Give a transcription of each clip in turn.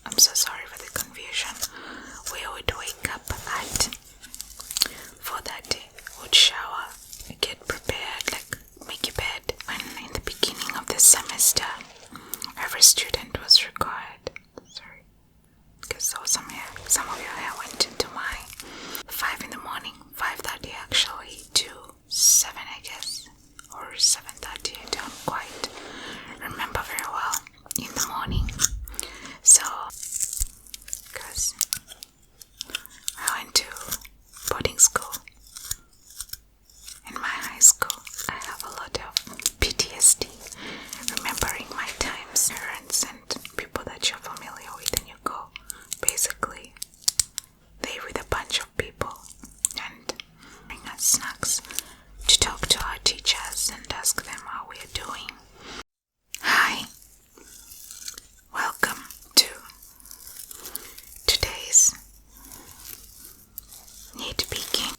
I'm so sorry for the confusion. We would wake up at 4:30, would shower, get prepared, like make your bed. When in the beginning of the semester, every student was required. Sorry, because some of your hair went into my 5 in the morning, 5:30 actually, to 7 I guess, or 7:30, I don't quite remember very well, in the morning. So, because I went to boarding school. In my high school, I have a lot of PTSD, remembering my times, parents and people that you're familiar with, and you go, basically, they with a bunch of people and bring us snacks to talk to our teachers and ask them how we are doing. Hi, welcome to today's nitpicking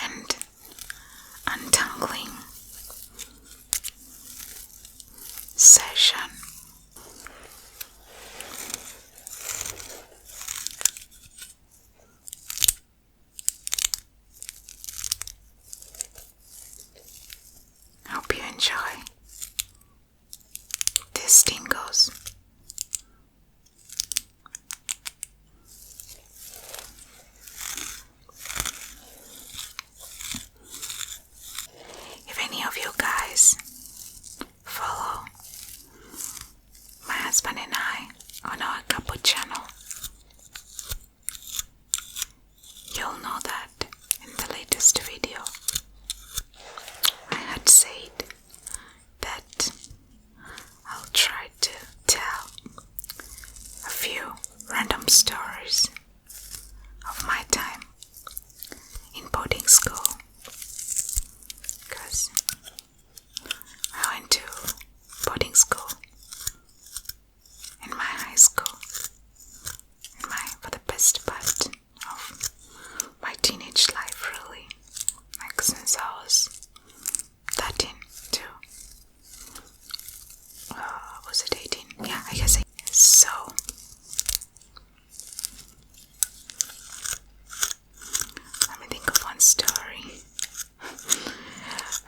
and untangling session. Hope you enjoy these tingles. If any of you guys follow my husband and I on our couple channel, you'll know that in the latest video I had said that I'll try to tell a few random stories of my time in boarding school, because I went to boarding school in my high school, for the best part of my teenage life, really, like since I was 13 to, was it 18? Yeah, I guess 18. So, let me think of one story.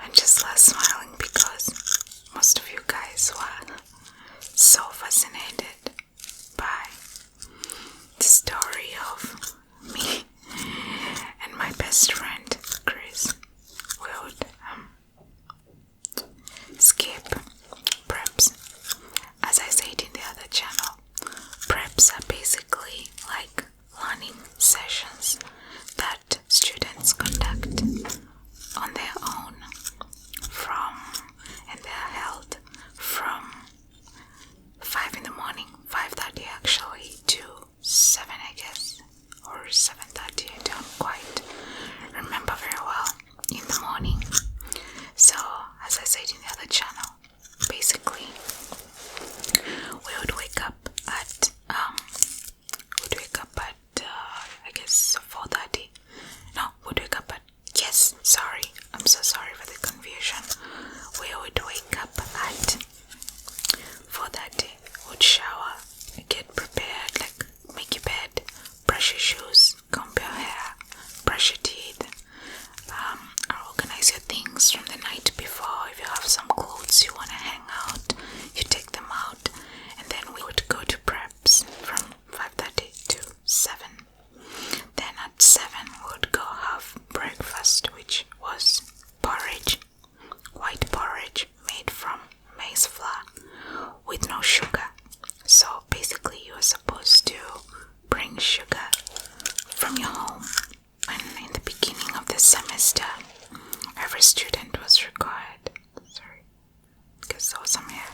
I'm just smiling because most of you guys were so fascinated by the story of me and my best friend Chris. We would skip preps. As I said in the other channel, preps are basically like learning sessions that students conduct on their own and they are held from 5 in the morning, 5:30 actually, to 7 I guess, or 7:30, I don't quite remember very well, in the morning. So, as I said in the other channel, basically, we would wake up at, I guess 4:30. No, would wake up at, yes, sorry, I'm so sorry for the confusion. We would wake up at 4:30, would shower, get prepared, like make your bed, brush your shoes, comb your hair, brush your teeth, organize your things from the night before. If you have some clothes you want to hang out, you take them out, and then we would go to preps from 5:30 to 7. Then at 7 we would go have breakfast, which was porridge, white porridge made from maize flour with no sugar. So basically you are supposed to bring sugar from your home. And in the beginning of the semester, every student was required. Sorry, because there was some hair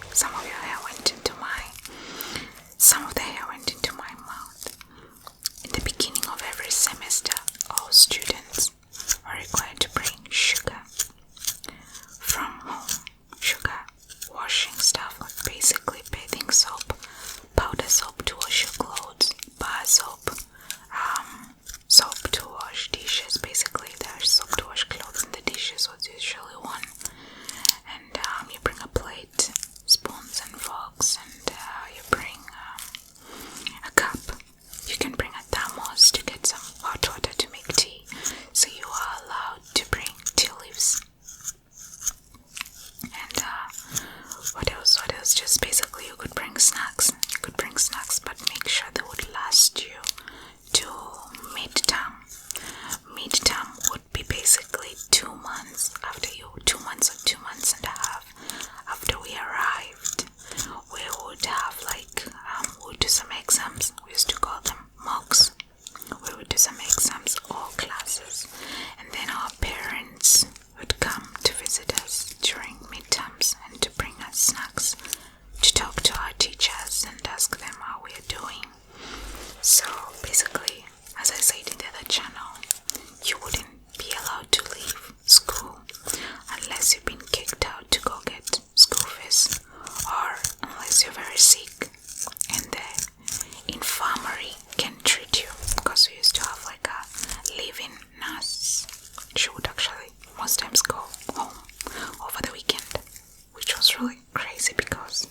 was really crazy because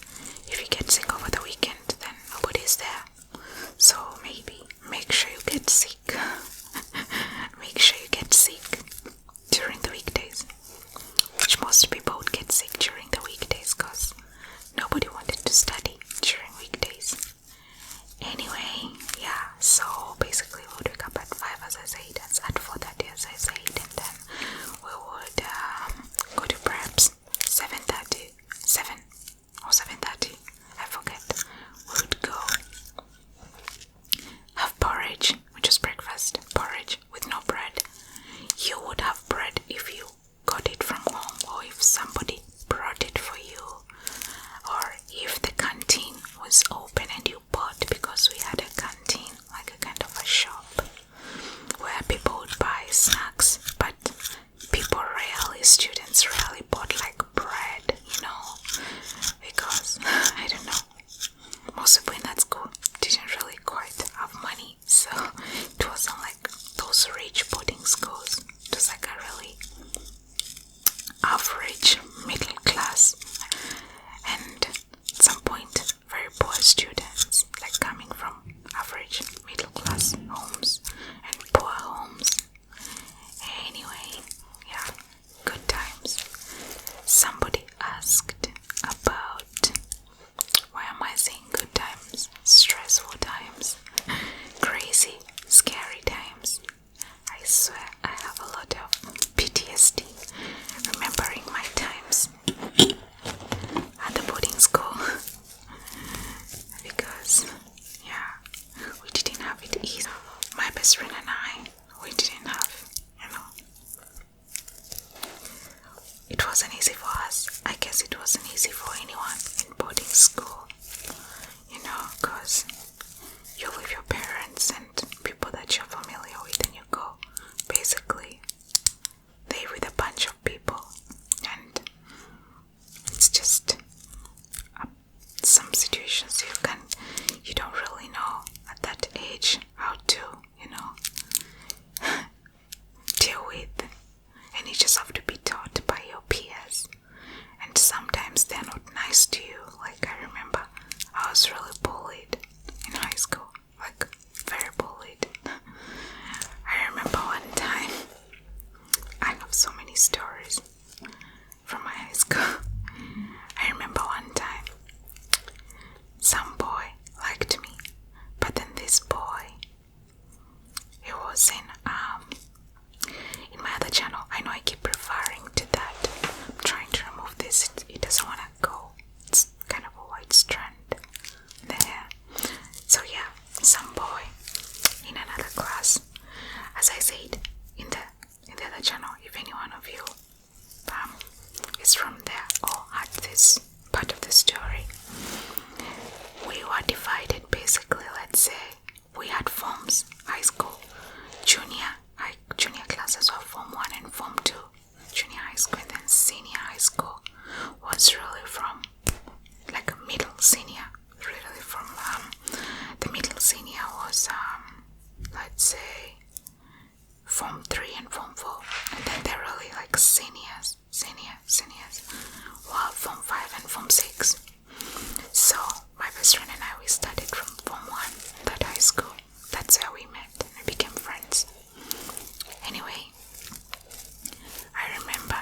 if you get sick over the weekend, then nobody's there. So maybe make sure you get sick. Make sure you get sick during the weekdays, which most people would get sick during the weekdays because nobody wanted to study during weekdays. Anyway, yeah, so basically we would wake up at 5 as I said, at 4:30 as I said, and then we would go to perhaps 7:30, 7 or 7:30, I forget. We would go have porridge, which is breakfast, porridge with no bread. You would have bread if you got it from home or if somebody brought it for you, or if the canteen was open and you bought, because we had a canteen, like a kind of a shop where people would buy snacks, but students rarely bought like bread, because I don't know, most people in that school didn't really quite have money, so it wasn't like those rich boarding schools. It was like a really average middle class, and at some point very poor students, like coming from average middle class homes and poor homes. Anyway, yeah, good times. Somebody asked about, why am I saying good times? Stressful times, crazy, scary times. I swear I have a lot of PTSD remembering my times at the boarding school because, yeah, we didn't have it easy. My best friend and I, we didn't have, it wasn't easy for us. I guess it wasn't easy for anyone in boarding school, because you're with your parents and people that you're familiar with, and you go basically there with a bunch of people, and it's just some situations you don't really know at that age how to, deal with, and you just have to be taught by your peers, and sometimes they're not nice to you. Like, I remember I was really bullied in high school, like very bullied. I remember one time, I have so many stories from my high school. I remember one time, some boy liked me, but then this boy, he was in my other channel. I know I keep referring to that. I'm trying to remove this. It doesn't want to go. It's kind of a white strand in the hair. So yeah, some boy in another class. As I said in the other channel, if any one of you is from there or had this part of the story, we were divided basically. Let's say we had forms, high school, junior classes were form 1 and form 2, junior high school, and then senior high school was really from like a middle senior, really from the middle senior was let's say form 3 and form 4, and then they're really like seniors, while form 5 and form 6. So my best friend and I, we started from form 1, that high school. That's where we met and we became friends. Anyway, I remember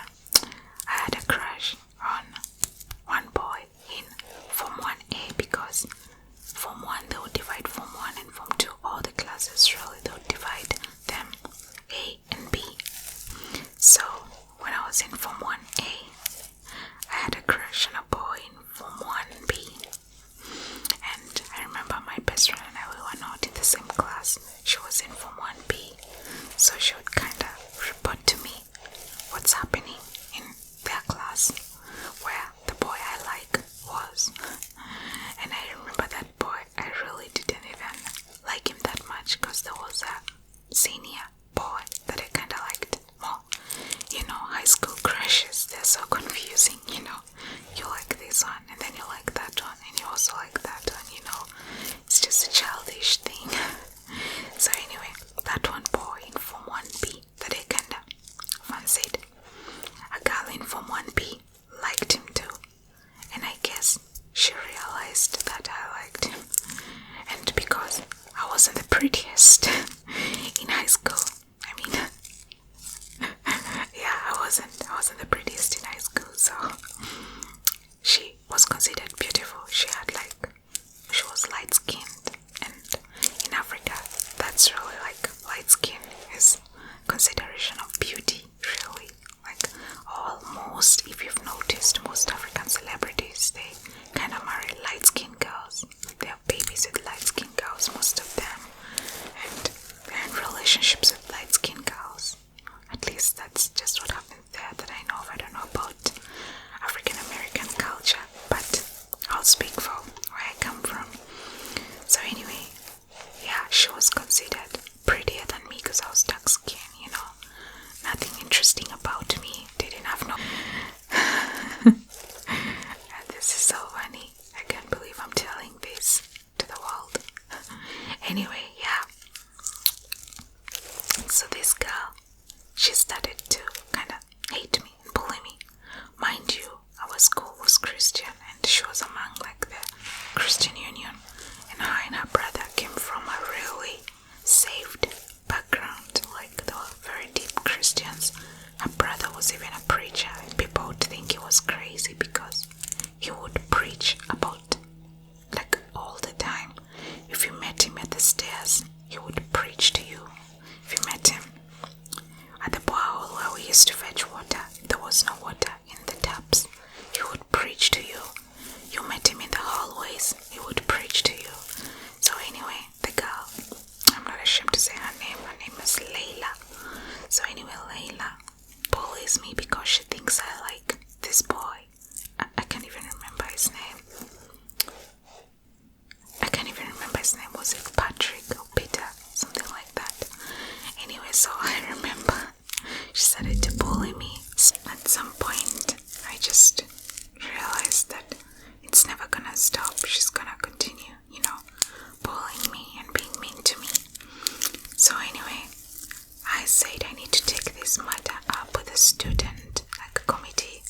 I had a crush on one boy in form 1A, because form 1 they would divide form 1 and form 2, all the classes really, they would divide them A and B. So when I was in form 1A, I had a crush on a boy in form 1B, and I remember my best friend and I, we were not in the same class. She was in form 1B, so she would kind of report to me what's happening in their class where the boy I like was. And I remember that boy, I really didn't even like him that much, because there was a senior boy that I kind of liked more. High school crushes, they're so confusing, you like this one and then you like that one and you also like that one, it's just a childish thing. So anyway, that one boy in form 1B that I kinda fancied, a girl in form 1B liked him too. prettiest in high school. I mean, yeah, I wasn't the prettiest in high school, so she was considered beautiful. She was light skinned, and in Africa, that's really like light skin is consideration of beauty, really. Like almost, if you've noticed, most African celebrities, they kind of marry light skinned girls. They have babies with light skinned girls, most of them, and they're in relationships with light skinned girls. At least that's just what happens there that I know of. I don't know about African American culture, but I'll speak for where I come from. So anyway, yeah, she was considered prettier than me because I was dark skinned, Nothing interesting about me. They didn't have no... And this is so funny. I can't believe I'm telling this to the world. Anyway, yeah. So this girl, she started to kind of hate me, bully me. Mind you, our school was Christian and she was among like the Christian Union. And her and her brother came from a really saved background. Like they were very deep Christians. Her brother was even a preacher. People would think he was crazy because he would preach about like all the time. If you met him at the stairs, he would preach to you. If you met him at the borehole where we used to fetch water, there was no water in the taps, he would preach to you. You met him in the hallways, he would preach to you. So anyway, the girl, I'm not ashamed to say her name is Layla. So anyway, Layla bullies me because she thinks I like this boy. I can't even remember his name. Was it Patrick or Peter? Something like that. Anyway, so I remember she started to bully me. At some point, I just realized that it's never gonna stop. She's gonna continue, bullying me and being mean to me. So anyway, I said I need to take this matter up with the student committee.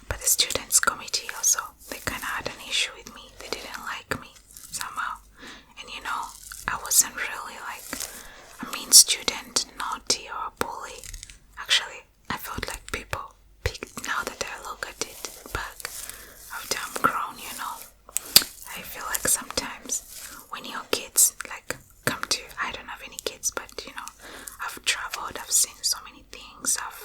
But the students committee also, they kind of had an issue with me. They didn't like me somehow. And I wasn't really like a mean student, naughty or a bully. Actually, I felt like people picked, now that I look at it back after I'm grown, I feel like sometimes when your kids come to, I don't have any kids, but I've traveled, I've seen so many things, I've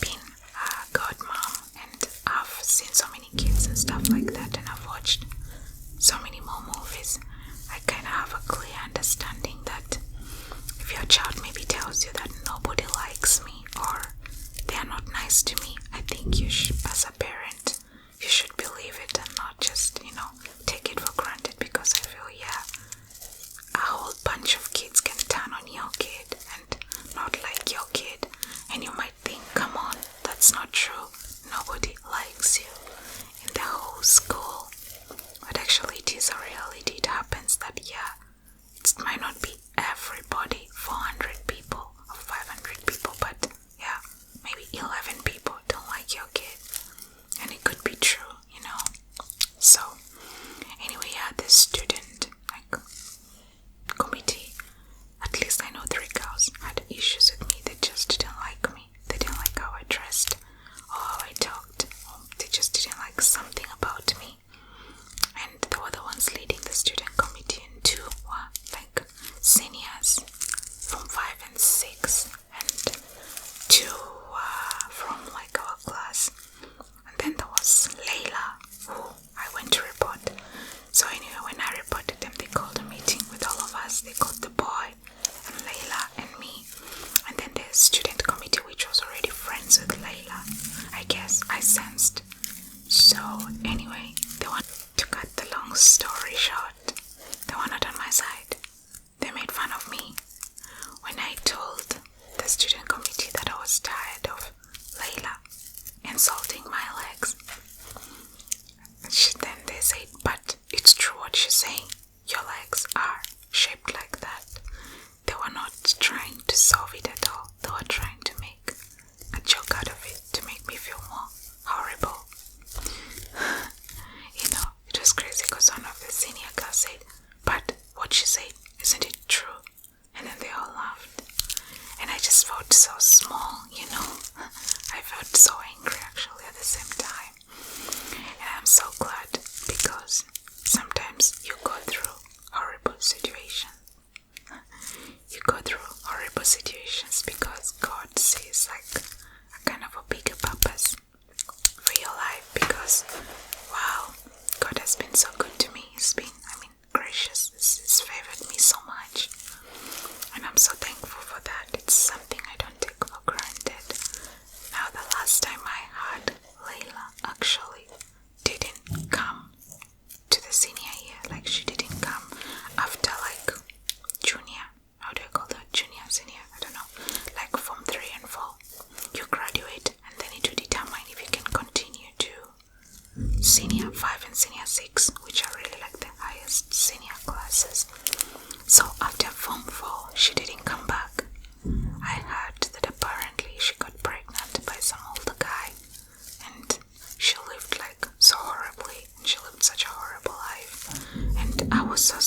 been a godmom, and I've seen so many kids and stuff like that, and I've watched so many more movies. I kind of have a clear understanding that if your child maybe tells you that nobody likes me or they are not nice to me, I think you should, as a parent, you should believe it and not just, take it for granted, because I feel, a whole bunch of kids can turn on your kid and not like your kid, and you might think, come on, that's not true. Nobody likes you in the whole school. But actually it is a reality. It happens that it might not be everybody, 400 people or 500 people, but maybe 11 people don't like your kid, and it could be true, So anyway, this student committee, at least I know 3 girls had issues with me. They just didn't like me. They didn't like how I dressed or how I talked, or they just didn't like something about me. And they were the ones leading the student committee, and 2 were seniors from 5 and 6, and 2 were from our class. And then there was Layla, who I went to report. So anyway, when I reported them, they called a meeting with all of us. They called the boy and Layla and me, and then the student committee, which was already friends with Layla, I guess, I sensed. So anyway, they wanted to cut the long story short, they were not on my side. They made fun of me when I told the student committee that I was tired of Layla insulting my legs. Then they said, but it's true what she's saying. Your legs are shaped like that. They were not trying to solve it at all. They were trying to make a joke out of it to make me feel more horrible. It was crazy because one of the senior girls said, but what she said, isn't it true? has been so good to me. He's been, gracious. He's favored me so much. And I'm so thankful for that. It's something I don't take for granted. Now, the last time I had Layla actually didn't come to the senior year. Like, she didn't come after, like, junior. How do I call that? Junior, senior? I don't know. Like, Form 3 and 4. You graduate, and then it will determine if you can continue to Senior 5 and Senior 6, which are really like the highest senior classes. So after Form 4, she didn't come back. I heard that apparently she got pregnant by some older guy, and she lived like so horribly, and she lived such a horrible life, and I was so